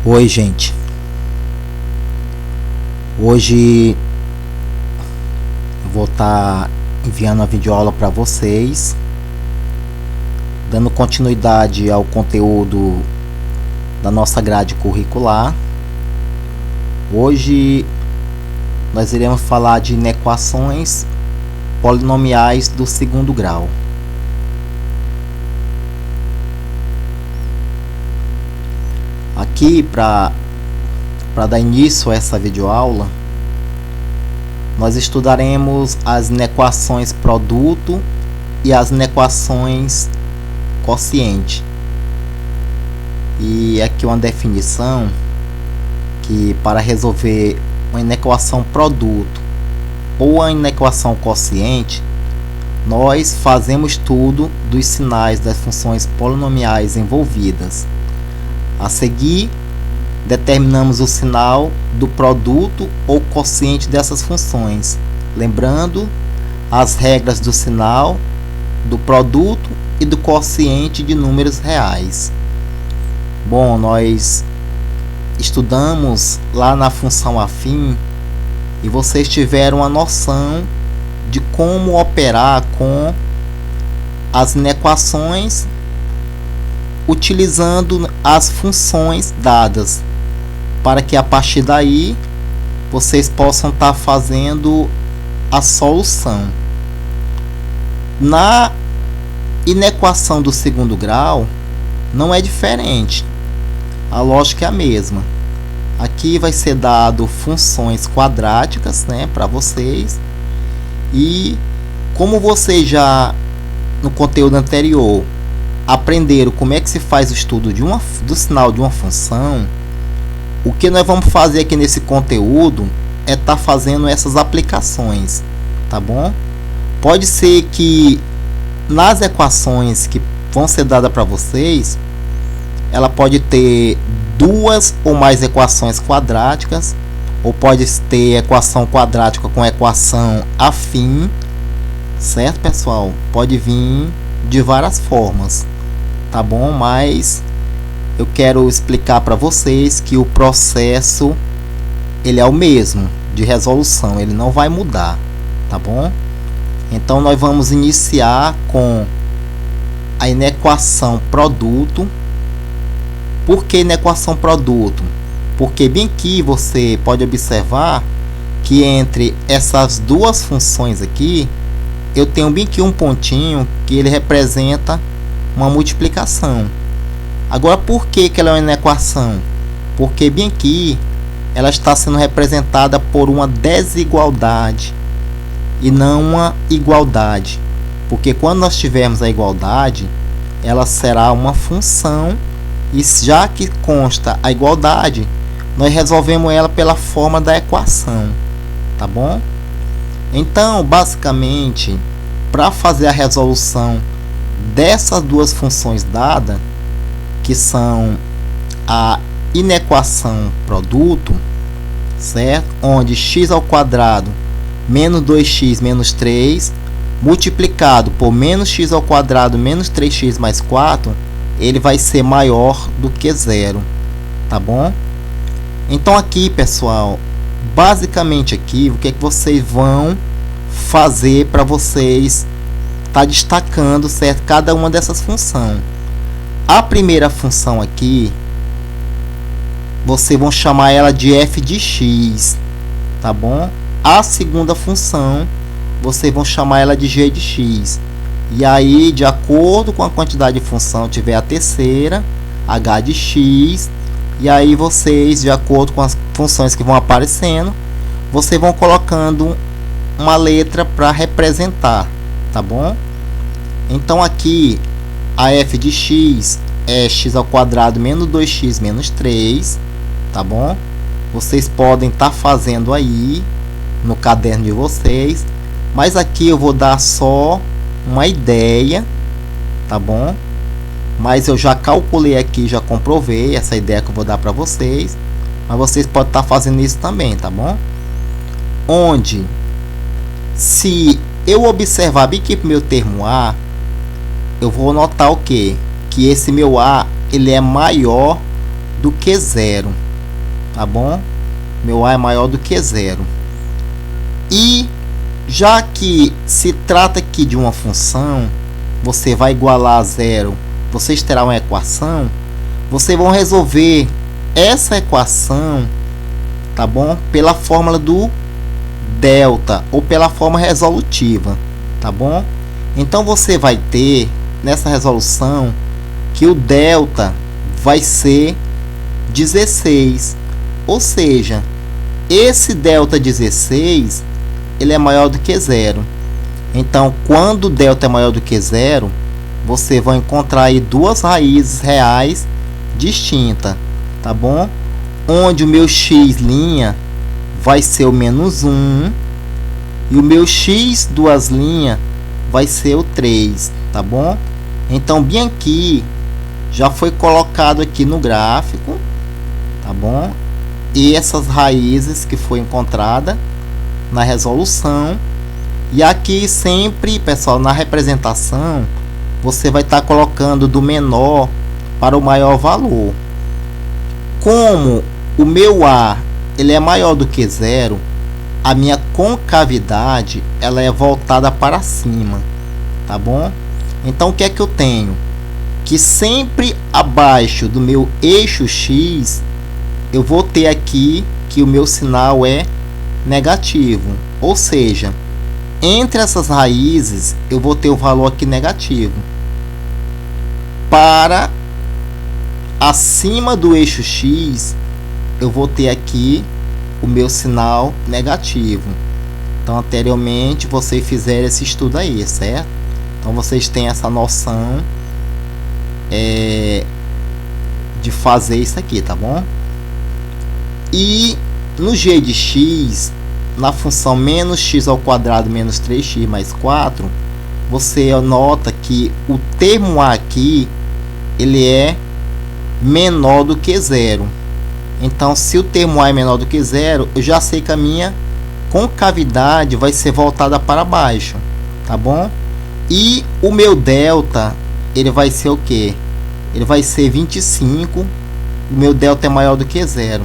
Oi, gente. Hoje eu vou estar enviando a videoaula para vocês, dando continuidade ao conteúdo da nossa grade curricular. Hoje nós iremos falar de inequações polinomiais do segundo grau. Aqui, para dar início a essa videoaula, nós estudaremos as inequações produto e as inequações quociente. E aqui uma definição que para resolver uma inequação produto ou a inequação quociente, nós fazemos estudo dos sinais das funções polinomiais envolvidas. A seguir, determinamos o sinal do produto ou quociente dessas funções, lembrando as regras do sinal, do produto e do quociente de números reais. Bom, nós estudamos lá na função afim e vocês tiveram a noção de como operar com as inequações utilizando as funções dadas, para que a partir daí vocês possam estar fazendo a solução. Na inequação do segundo grau não é diferente, a lógica é a mesma. Aqui vai ser dado funções quadráticas, para vocês, e como vocês já no conteúdo anterior aprenderam como é que se faz o estudo do sinal de uma função, o que nós vamos fazer aqui nesse conteúdo é estar fazendo essas aplicações, tá bom? Pode ser que nas equações que vão ser dadas para vocês, ela pode ter duas ou mais equações quadráticas, ou pode ter equação quadrática com equação afim, certo, pessoal? Pode vir de várias formas, tá bom? Mas eu quero explicar para vocês que o processo ele é o mesmo de resolução, ele não vai mudar, tá bom? Então nós vamos iniciar com a inequação produto. Por que inequação produto? Porque bem aqui você pode observar que entre essas duas funções aqui eu tenho bem aqui um pontinho que ele representa uma multiplicação. Agora, por que ela é uma inequação? Porque bem aqui ela está sendo representada por uma desigualdade e não uma igualdade. Porque quando nós tivermos a igualdade, ela será uma função, e já que consta a igualdade, nós resolvemos ela pela forma da equação, tá bom? Então, basicamente, para fazer a resolução dessas duas funções dadas, que são a inequação produto, certo? Onde x ao quadrado menos 2x menos 3 multiplicado por menos x ao quadrado menos 3x mais 4, ele vai ser maior do que zero, tá bom? Então aqui, pessoal, basicamente aqui, o que é que vocês vão fazer para vocês estar destacando, certo, cada uma dessas funções. A primeira função aqui, vocês vão chamar ela de f de x, tá bom? A segunda função, vocês vão chamar ela de g de x. E aí, de acordo com a quantidade de função, tiver a terceira, h de x. E aí vocês, de acordo com as funções que vão aparecendo, vocês vão colocando uma letra para representar, tá bom? Então aqui a f de x é x ao quadrado menos 2x menos 3, tá bom? Vocês podem estar fazendo aí no caderno de vocês, mas aqui eu vou dar só uma ideia, tá bom? Mas eu já calculei aqui, já comprovei essa ideia que eu vou dar para vocês, mas vocês podem estar fazendo isso também, tá bom? Onde, se eu observar bem aqui para o meu termo A, eu vou notar o quê? Que esse meu A ele é maior do que zero, tá bom? Meu A é maior do que zero. E já que se trata aqui de uma função, você vai igualar a zero, vocês terão uma equação, vocês vão resolver essa equação, tá bom? Pela fórmula do delta ou pela forma resolutiva, tá bom? Então você vai ter nessa resolução que o delta vai ser 16, ou seja, esse delta 16 ele é maior do que zero. Então, quando o delta é maior do que zero, você vai encontrar aí duas raízes reais distintas, tá bom? Onde o meu x' vai ser o menos 1 e o meu x duas linhas vai ser o 3, tá bom? Então, bem aqui, já foi colocado aqui no gráfico, tá bom? E essas raízes que foi encontrada na resolução. E aqui sempre, pessoal, na representação, você vai estar colocando do menor para o maior valor. Como o meu A ele é maior do que zero, a minha concavidade ela é voltada para cima, tá bom? Então o que é que eu tenho? Que sempre abaixo do meu eixo X, eu vou ter aqui que o meu sinal é negativo, ou seja, entre essas raízes eu vou ter o valor aqui negativo. Para acima do eixo X, eu vou ter aqui o meu sinal negativo. Então, anteriormente, vocês fizeram esse estudo aí, certo? Então, vocês têm essa noção de fazer isso aqui, tá bom? E no g de x, na função menos x ao quadrado menos 3x mais 4, você nota que o termo A aqui, ele é menor do que zero. Então, se o termo A é menor do que zero, eu já sei que a minha concavidade vai ser voltada para baixo, tá bom? E o meu delta, ele vai ser o quê? Ele vai ser 25, o meu delta é maior do que zero.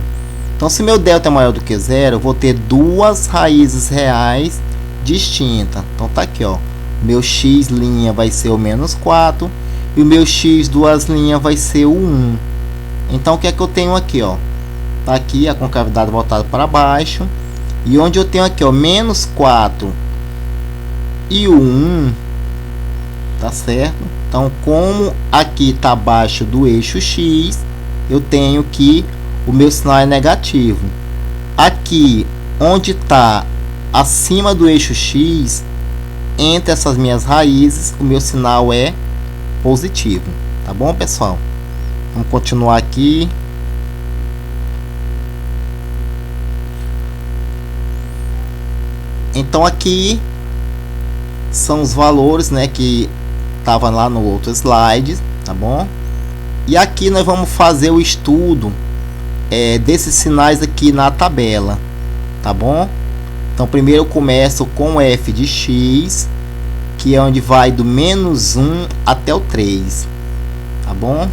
Então, se meu delta é maior do que zero, eu vou ter duas raízes reais distintas. Então, tá aqui, ó. Meu x' vai ser o menos 4 e o meu x duas linhas vai ser o 1. Então, o que é que eu tenho aqui, ó? Tá aqui a concavidade voltada para baixo. E onde eu tenho aqui, ó, menos 4 e o 1, tá certo? Então, como aqui tá abaixo do eixo X, eu tenho que o meu sinal é negativo. Aqui, onde está acima do eixo X, entre essas minhas raízes, o meu sinal é positivo. Tá bom, pessoal? Vamos continuar aqui. Então, aqui são os valores, né, que estava lá no outro slide, tá bom? E aqui nós vamos fazer o estudo desses sinais aqui na tabela, tá bom? Então, primeiro eu começo com f de x, que é onde vai do menos 1 até o 3, tá bom?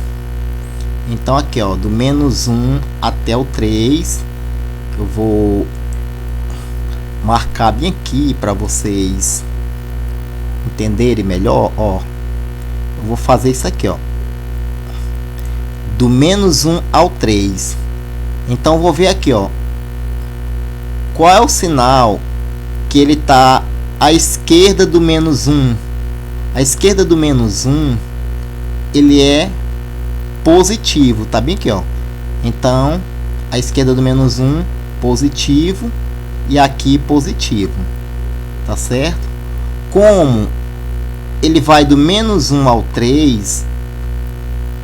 Então, aqui, ó, do menos 1 até o 3, eu vou marcar bem aqui para vocês entenderem melhor, ó. Eu vou fazer isso aqui, ó, do menos 1 ao 3. Então, eu vou ver aqui, ó, qual é o sinal que ele está à esquerda do menos 1. À esquerda do menos 1, ele é positivo, tá bem aqui, ó. Então, à esquerda do menos 1, positivo, e aqui positivo, tá certo? Como ele vai do menos 1 ao 3,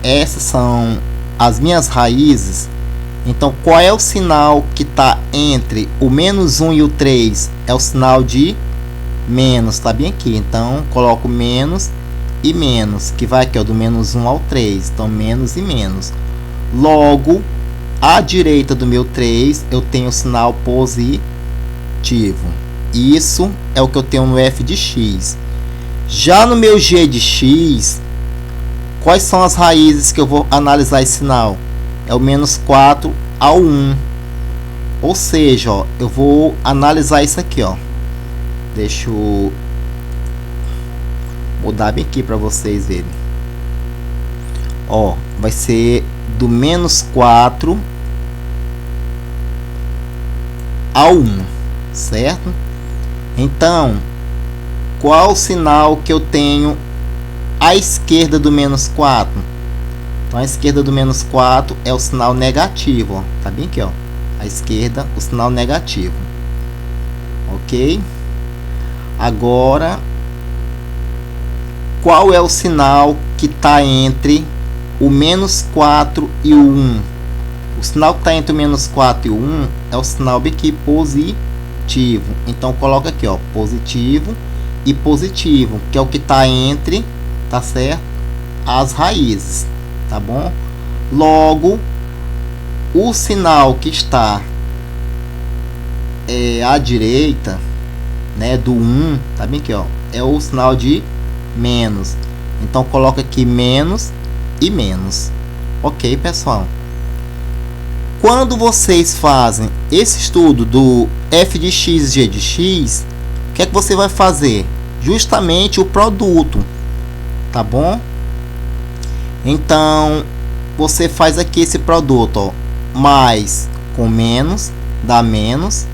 essas são as minhas raízes. Então, qual é o sinal que está entre o menos 1 e o 3? É o sinal de menos, tá bem aqui. Então, coloco menos e menos, que vai aqui, ó, do menos 1 ao 3. Então, menos e menos. Logo, à direita do meu 3, eu tenho o sinal positivo. Isso é o que eu tenho no f de x. Já no meu g de x, quais são as raízes que eu vou analisar esse sinal? é o menos 4 ao 1. Ou seja, ó, eu vou analisar isso aqui, ó. Deixa eu mudar bem aqui para vocês verem. Ó, vai ser do menos 4 ao 1, certo? Então, qual o sinal que eu tenho à esquerda do menos 4? Então, a esquerda do menos 4 é o sinal negativo, ó. Tá bem aqui, ó. À esquerda, o sinal negativo. Ok? Agora, qual é o sinal que está entre o menos 4 e o 1? O sinal que está entre o menos 4 e o 1 é o sinal aqui positivo. Então, coloca aqui, ó, positivo e positivo, que é o que está entre, tá certo? As raízes, tá bom? Logo, o sinal que está à direita, né, do 1, tá bem aqui, ó, é o sinal de menos. Então, coloca aqui menos e menos. Ok, pessoal? Quando vocês fazem esse estudo do f de x e g de x, o que é que você vai fazer? Justamente o produto, tá bom? Então, você faz aqui esse produto, ó, mais com menos dá menos,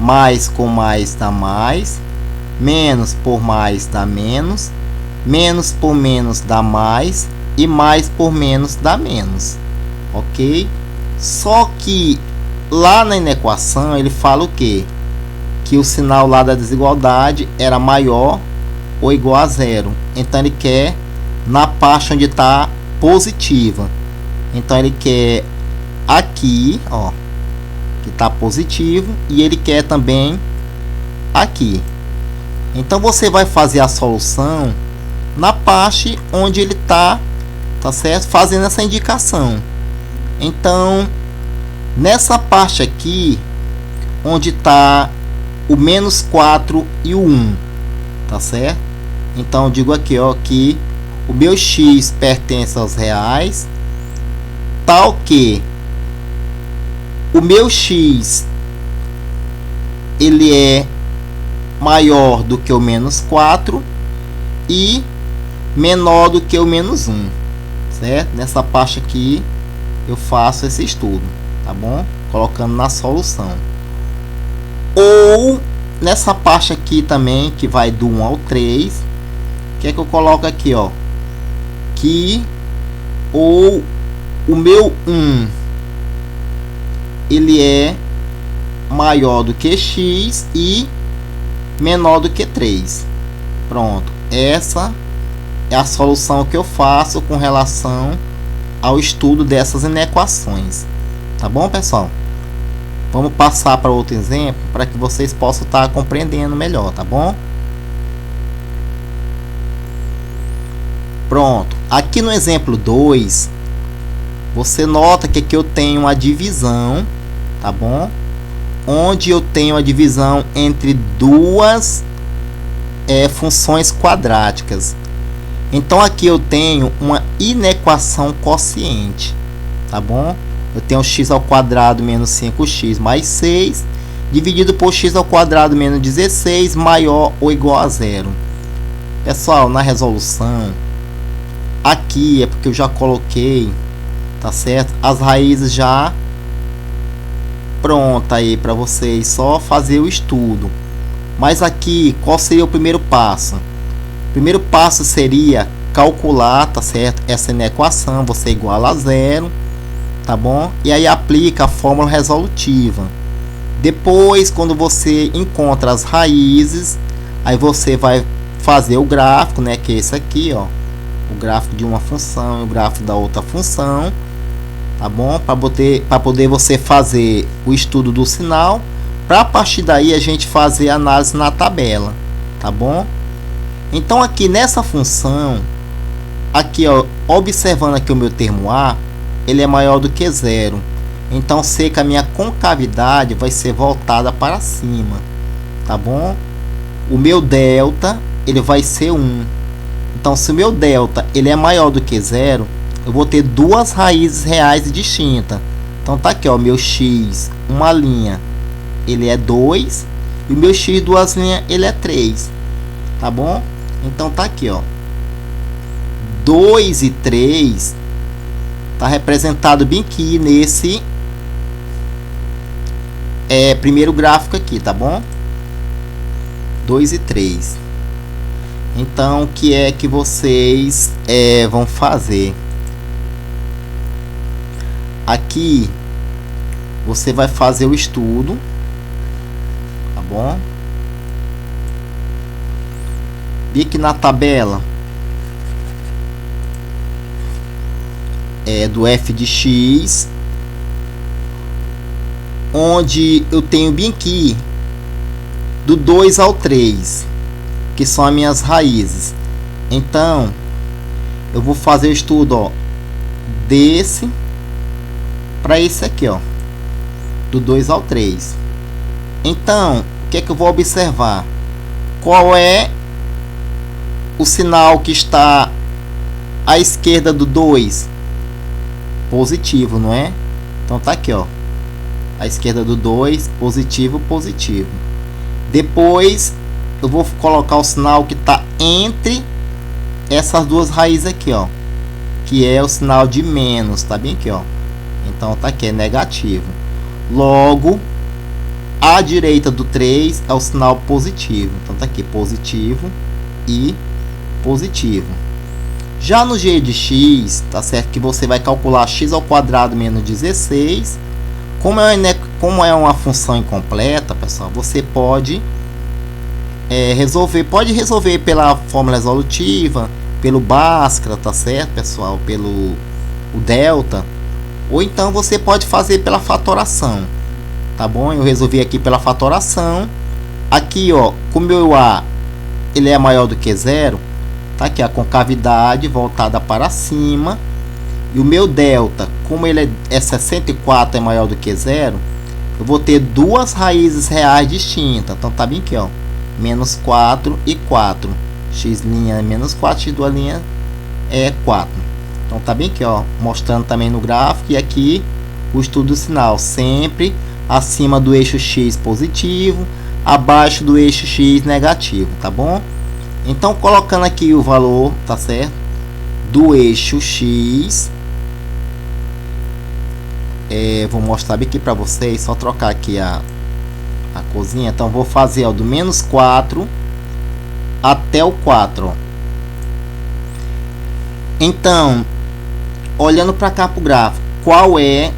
mais com mais dá mais, menos por mais dá menos, menos por menos dá mais e mais por menos dá menos, ok? Só que lá na inequação ele fala o quê? Que o sinal lá da desigualdade era maior ou igual a zero. Então ele quer na parte onde está positiva. Então ele quer aqui, ó, que está positivo, e ele quer também aqui. Então você vai fazer a solução na parte onde ele tá certo? Fazendo essa indicação. Então, nessa parte aqui, onde está o menos 4 e o 1, tá certo? Então, eu digo aqui, ó, que o meu x pertence aos reais, tal que o meu x ele é maior do que o menos 4 e menor do que o menos 1, certo? Nessa parte aqui eu faço esse estudo, tá bom? Colocando na solução. Ou nessa parte aqui também, que vai do 1 ao 3, o que é que eu coloco aqui, ó? Que ou o meu 1 ele é maior do que x e menor do que 3. Pronto, essa é a solução que eu faço com relação ao estudo dessas inequações. Tá bom, pessoal? Vamos passar para outro exemplo para que vocês possam estar compreendendo melhor, tá bom? Pronto. Aqui no exemplo 2, você nota que aqui eu tenho uma divisão, tá bom? Onde eu tenho a divisão entre duas funções quadráticas. Então aqui eu tenho uma inequação quociente, tá bom? Eu tenho x ao quadrado menos 5x mais 6 dividido por x ao quadrado menos 16 maior ou igual a zero. Pessoal, na resolução, aqui é porque eu já coloquei, tá certo? As raízes já pronta aí para vocês só fazer o estudo. Mas aqui, qual seria o primeiro passo? O primeiro passo seria calcular, tá certo? Essa inequação, você iguala a zero, tá bom? E aí aplica a fórmula resolutiva. Depois, quando você encontra as raízes, aí você vai fazer o gráfico, né? Que é esse aqui, ó. O gráfico de uma função e o gráfico da outra função, tá bom? Para poder você fazer o estudo do sinal, para a partir daí a gente fazer a análise na tabela, tá bom? Então aqui nessa função, aqui ó, observando aqui o meu termo A, ele é maior do que zero. Então sei que a minha concavidade vai ser voltada para cima, tá bom? O meu delta, ele vai ser 1. Então se o meu delta ele é maior do que zero, eu vou ter duas raízes reais distintas. Então tá aqui, ó, meu x, uma linha, ele é 2, e o meu x, duas linhas, ele é 3, tá bom? Então tá aqui, ó, 2 e 3 tá representado bem aqui nesse primeiro gráfico aqui, tá bom? 2 e 3. Então, o que é que vocês vão fazer? Aqui você vai fazer o estudo, tá bom? E aqui na tabela do f de x, onde eu tenho bem aqui do 2 ao 3, que são as minhas raízes. Então eu vou fazer o estudo, ó, desse para esse aqui, ó, do 2 ao 3. Então, o que é que eu vou observar? Qual é o sinal que está à esquerda do 2? Positivo, não é? Então tá aqui, ó, à esquerda do 2, positivo, positivo. Depois eu vou colocar o sinal que está entre essas duas raízes aqui, ó, que é o sinal de menos, tá bem aqui, ó. Então tá aqui, é negativo. Logo, à direita do 3 é o sinal positivo. Então tá aqui, positivo e positivo. Já no g de x, tá certo que você vai calcular x ao quadrado menos 16. Como é uma função incompleta, pessoal, você pode resolver pela fórmula resolutiva, pelo Bhaskara, tá certo, pessoal, pelo o delta, ou então você pode fazer pela fatoração, tá bom? Eu resolvi aqui pela fatoração. Aqui, ó, como o meu a ele é maior do que zero, tá aqui a concavidade voltada para cima, e o meu delta, como ele é 64, é maior do que zero, eu vou ter duas raízes reais distintas. Então tá bem aqui, ó, menos 4 e 4. X' é menos 4, x duas linhas é 4. Então tá bem aqui, ó, mostrando também no gráfico. E aqui o estudo do sinal, sempre acima do eixo x positivo, abaixo do eixo x negativo, tá bom? Então, colocando aqui o valor, tá certo, do eixo x, vou mostrar bem aqui para vocês, só trocar aqui a corzinha. Então vou fazer, ó, do menos 4 até o 4, ó. Então, olhando para cá para o gráfico, qual é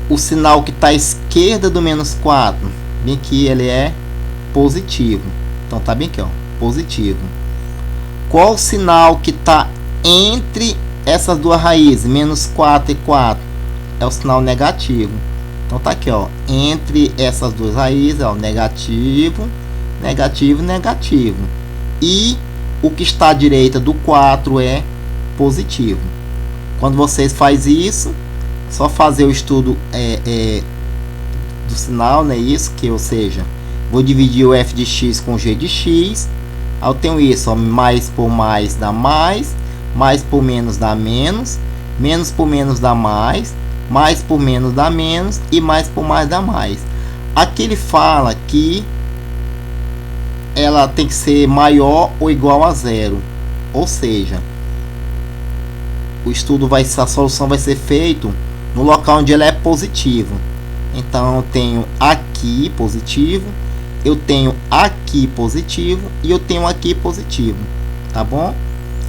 o sinal que está à esquerda do menos 4? Bem que ele é positivo. Então tá bem aqui, ó, positivo. Qual o sinal que está entre essas duas raízes, menos 4 e 4? É o sinal negativo. Então tá aqui, ó, entre essas duas raízes, ó, negativo, negativo, negativo. E o que está à direita do 4 é positivo. Quando vocês fazem isso, só fazer o estudo do sinal, né? Isso que, ou seja, vou dividir o f de x com g de x. Aí eu tenho isso, ó, mais por mais dá mais por menos dá menos por menos dá mais por menos dá menos e mais por mais dá mais. Aqui ele fala que ela tem que ser maior ou igual a zero, ou seja, a solução vai ser feito no local onde ela é positivo. Então eu tenho aqui positivo, eu tenho aqui positivo e eu tenho aqui positivo, tá bom?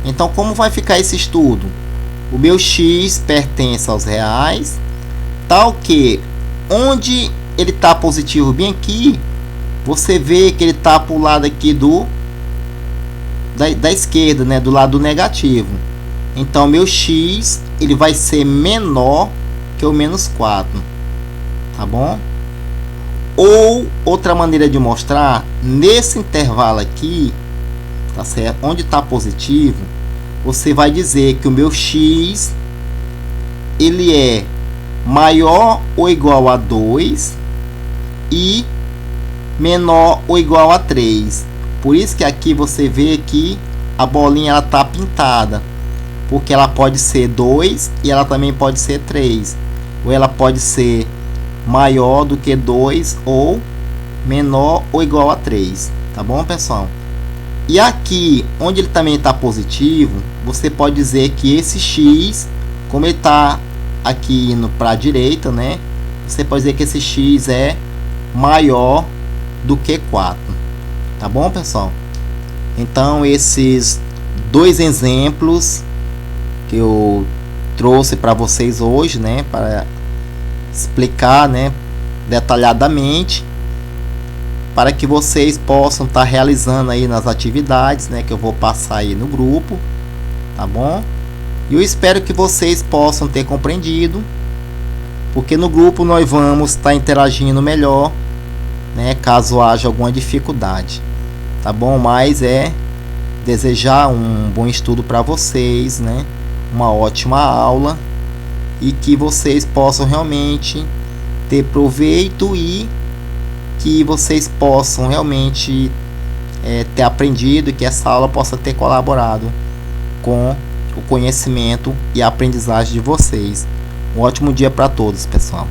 Então, como vai ficar esse estudo? O meu x pertence aos reais, tal que onde ele está positivo bem aqui, você vê que ele está para o lado aqui da esquerda, né, do lado negativo. Então meu x ele vai ser menor que o menos 4, tá bom? Ou outra maneira de mostrar, nesse intervalo aqui, tá certo? Onde está positivo, você vai dizer que o meu x ele é maior ou igual a 2 e menor ou igual a 3. Por isso que aqui você vê que a bolinha ela tá pintada, porque ela pode ser 2 e ela também pode ser 3, ou ela pode ser maior do que 2 ou menor ou igual a 3, tá bom, pessoal? E aqui, onde ele também está positivo, você pode dizer que esse x, como ele está aqui indo para a direita, né? Você pode dizer que esse x é maior do que 4, tá bom, pessoal? Então, esses dois exemplos que eu trouxe para vocês hoje, né? Para explicar, né? Detalhadamente, para que vocês possam estar realizando aí nas atividades, né, que eu vou passar aí no grupo, tá bom? E eu espero que vocês possam ter compreendido, porque no grupo nós vamos estar interagindo melhor, né, caso haja alguma dificuldade, tá bom? Mas desejar um bom estudo para vocês, né, uma ótima aula e que vocês possam realmente ter proveito e que vocês possam realmente ter aprendido e que essa aula possa ter colaborado com o conhecimento e a aprendizagem de vocês. Um ótimo dia para todos, pessoal.